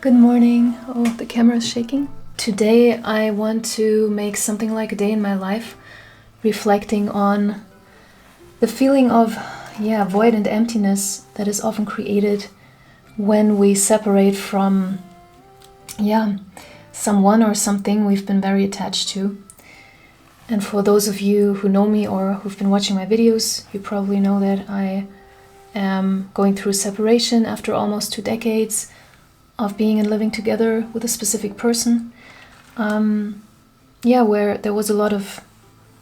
Good morning. Oh, the camera is shaking. Today I want to make something like a day in my life, reflecting on the feeling of void and emptiness that is often created when we separate from someone or something we've been very attached to. And for those of you who know me or who've been watching my videos, you probably know that I am going through separation after almost 2 decades of being and living together with a specific person, where there was a lot of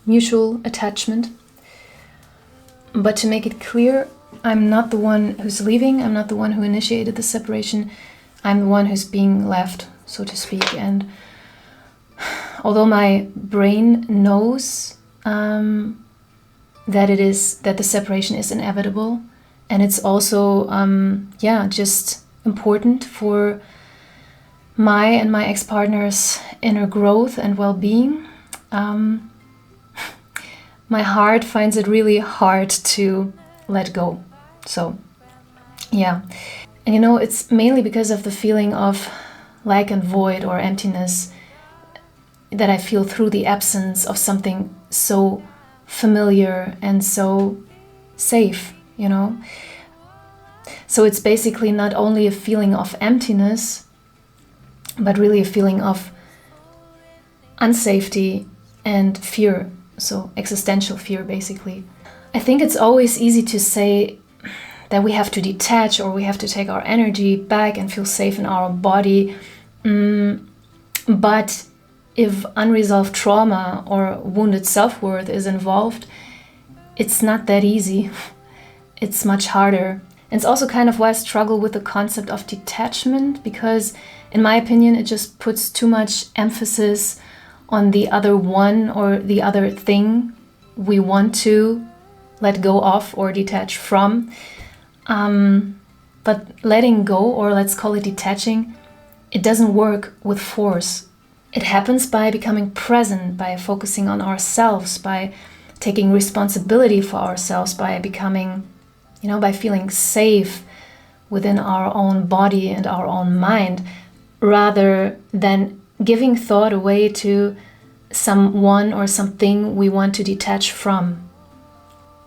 mutual attachment. But to make it clear, I'm not the one who's leaving, I'm not the one who initiated the separation, I'm the one who's being left, so to speak. And although my brain knows that the separation is inevitable, and it's also just important for my and my ex-partner's inner growth and well-being, my heart finds it really hard to let go. So and it's mainly because of the feeling of lack and void or emptiness that I feel through the absence of something so familiar and so safe, So it's basically not only a feeling of emptiness, but really a feeling of unsafety and fear, so existential fear, basically. I think it's always easy to say that we have to detach or we have to take our energy back and feel safe in our body. But if unresolved trauma or wounded self-worth is involved, it's not that easy. It's much harder. And it's also kind of why I struggle with the concept of detachment, because in my opinion, it just puts too much emphasis on the other one or the other thing we want to let go of or detach from. But letting go, or let's call it detaching, it doesn't work with force. It happens by becoming present, by focusing on ourselves, by taking responsibility for ourselves, by becoming, by feeling safe within our own body and our own mind, rather than giving thought away to someone or something we want to detach from.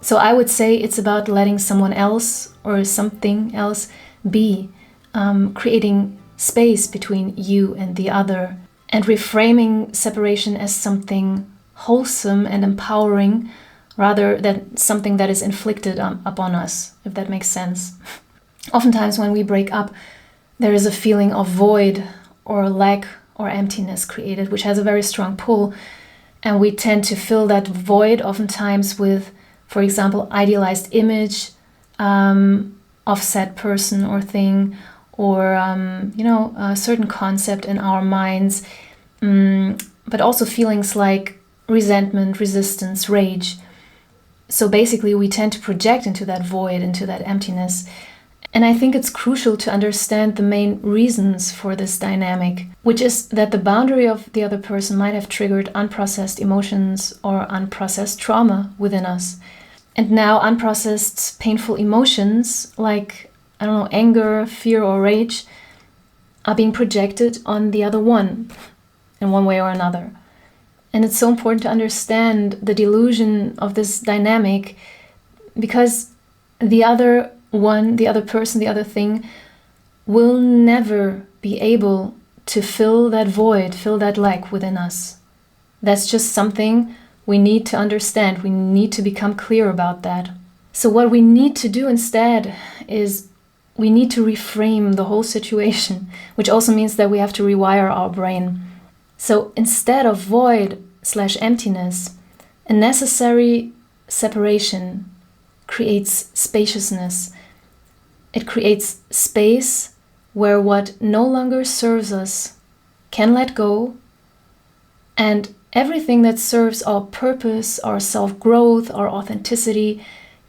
So I would say it's about letting someone else or something else be, creating space between you and the other, and reframing separation as something wholesome and empowering, rather than something that is inflicted upon us, if that makes sense. Oftentimes when we break up, there is a feeling of void or lack or emptiness created, which has a very strong pull. And we tend to fill that void oftentimes with, for example, idealized image of said person or thing, or a certain concept in our minds, but also feelings like resentment, resistance, rage. So basically we tend to project into that void, into that emptiness. And I think it's crucial to understand the main reasons for this dynamic, which is that the boundary of the other person might have triggered unprocessed emotions or unprocessed trauma within us. And now unprocessed painful emotions like, anger, fear, or rage are being projected on the other one in one way or another. And it's so important to understand the delusion of this dynamic, because the other one, the other person, the other thing will never be able to fill that void, fill that lack within us. That's just something we need to understand. We need to become clear about that. So what we need to do instead is we need to reframe the whole situation, which also means that we have to rewire our brain. So instead of void/emptiness, a necessary separation creates spaciousness. It creates space where what no longer serves us can let go, and everything that serves our purpose, our self-growth, our authenticity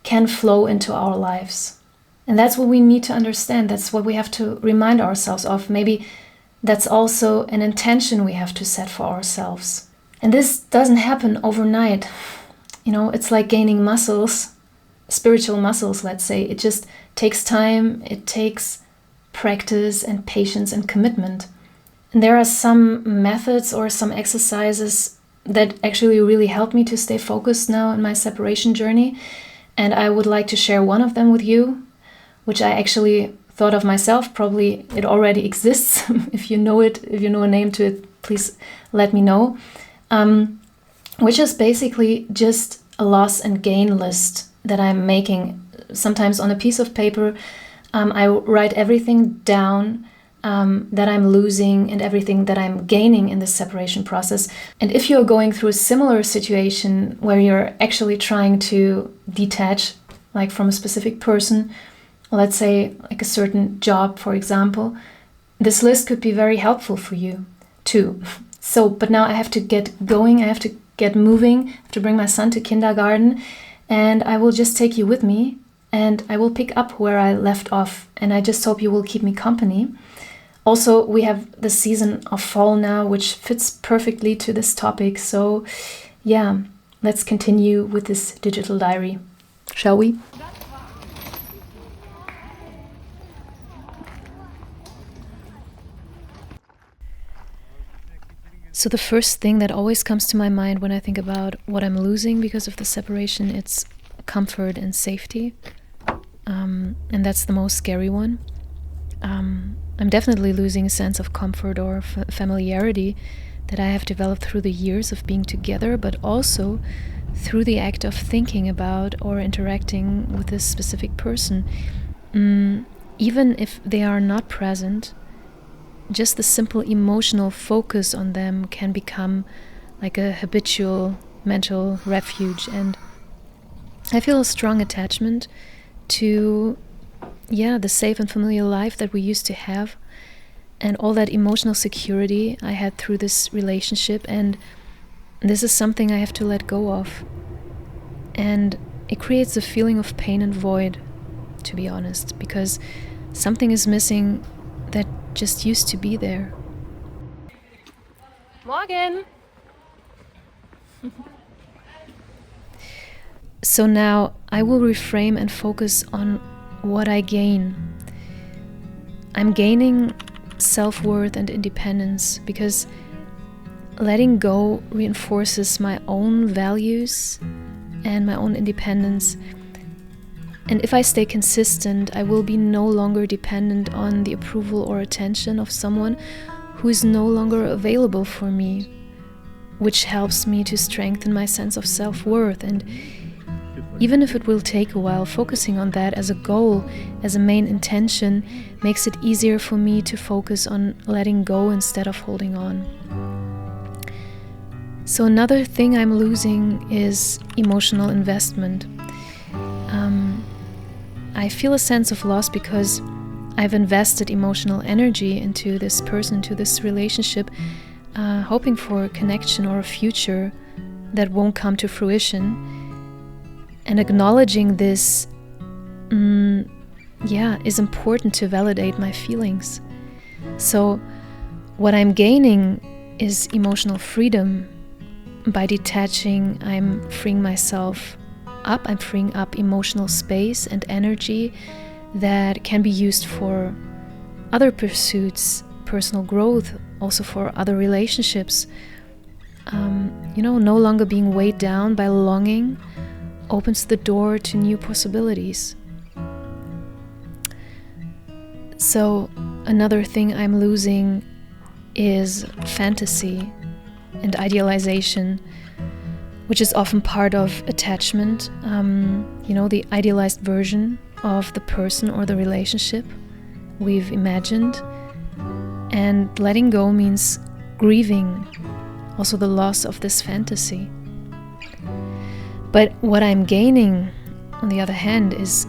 can flow into our lives. And that's what we need to understand. That's what we have to remind ourselves of. Maybe that's also an intention we have to set for ourselves. And this doesn't happen overnight. It's like gaining muscles, spiritual muscles, let's say. It just takes time. It takes practice and patience and commitment. And there are some methods or some exercises that actually really help me to stay focused now in my separation journey. And I would like to share one of them with you, which I actually thought of myself. Probably it already exists. If you know it, if you know a name to it, please let me know. Which is basically just a loss and gain list that I'm making. Sometimes on a piece of paper, I write everything down that I'm losing and everything that I'm gaining in this separation process. And if you're going through a similar situation where you're actually trying to detach, like from a specific person, let's say like a certain job, for example, this list could be very helpful for you too. So, but now I have to get going, I have to get moving, I have to bring my son to kindergarten, and I will just take you with me and I will pick up where I left off. And I just hope you will keep me company. Also, we have the season of fall now, which fits perfectly to this topic. So yeah, let's continue with this digital diary, shall we? So the first thing that always comes to my mind when I think about what I'm losing because of the separation, it's comfort and safety. And that's the most scary one. I'm definitely losing a sense of comfort or familiarity that I have developed through the years of being together, but also through the act of thinking about or interacting with this specific person. Even if they are not present, just the simple emotional focus on them can become like a habitual mental refuge. And I feel a strong attachment to the safe and familiar life that we used to have, and all that emotional security I had through this relationship. And this is something I have to let go of. And it creates a feeling of pain and void, to be honest, because something is missing that just used to be there. Morgen! So now I will reframe and focus on what I gain. I'm gaining self-worth and independence because letting go reinforces my own values and my own independence. And if I stay consistent, I will be no longer dependent on the approval or attention of someone who is no longer available for me, which helps me to strengthen my sense of self-worth. And even if it will take a while, focusing on that as a goal, as a main intention, makes it easier for me to focus on letting go instead of holding on. So another thing I'm losing is emotional investment. I feel a sense of loss because I've invested emotional energy into this person, into this relationship, hoping for a connection or a future that won't come to fruition. And acknowledging this, is important to validate my feelings. So what I'm gaining is emotional freedom. By detaching, I'm freeing myself up. I'm freeing up emotional space and energy that can be used for other pursuits, personal growth, also for other relationships. No longer being weighed down by longing opens the door to new possibilities. So another thing I'm losing is fantasy and idealization, which is often part of attachment. The idealized version of the person or the relationship we've imagined. And letting go means grieving also the loss of this fantasy. But what I'm gaining, on the other hand, is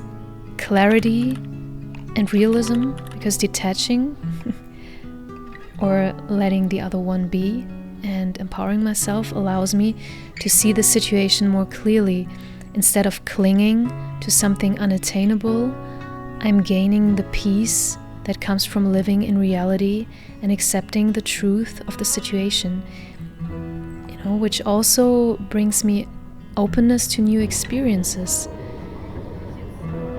clarity and realism, because detaching or letting the other one be and empowering myself allows me to see the situation more clearly. Instead of clinging to something unattainable, I'm gaining the peace that comes from living in reality and accepting the truth of the situation, which also brings me openness to new experiences.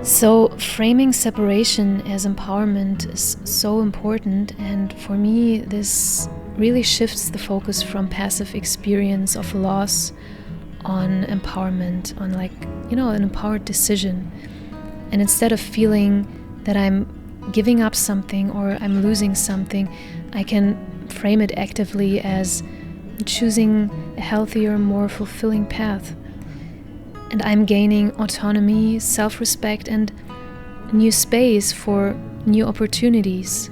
So, framing separation as empowerment is so important, and for me, this really shifts the focus from passive experience of loss on empowerment, on an empowered decision. And instead of feeling that I'm giving up something or I'm losing something, I can frame it actively as choosing a healthier, more fulfilling path. And I'm gaining autonomy, self-respect, and new space for new opportunities.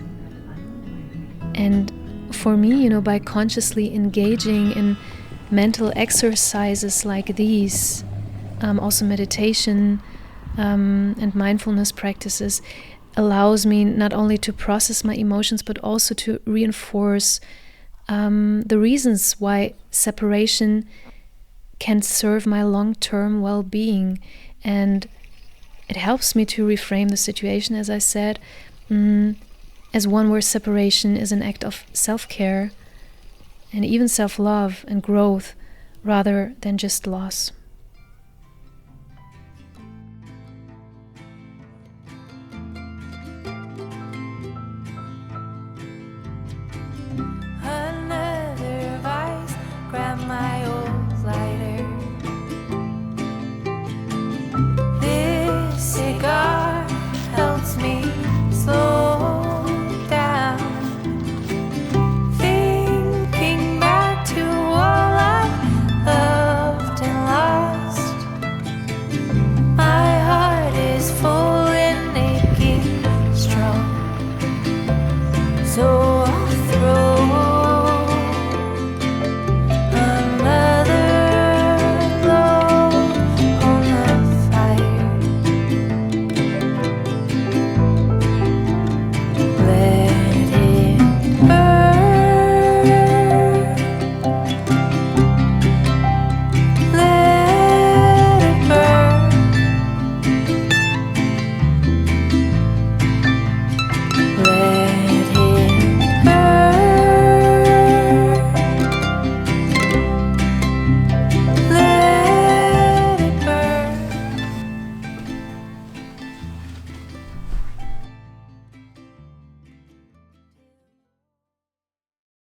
And for me, by consciously engaging in mental exercises like these, also meditation and mindfulness practices, allows me not only to process my emotions, but also to reinforce the reasons why separation can serve my long-term well-being. And it helps me to reframe the situation, as I said, as one where separation is an act of self-care and even self-love and growth rather than just loss.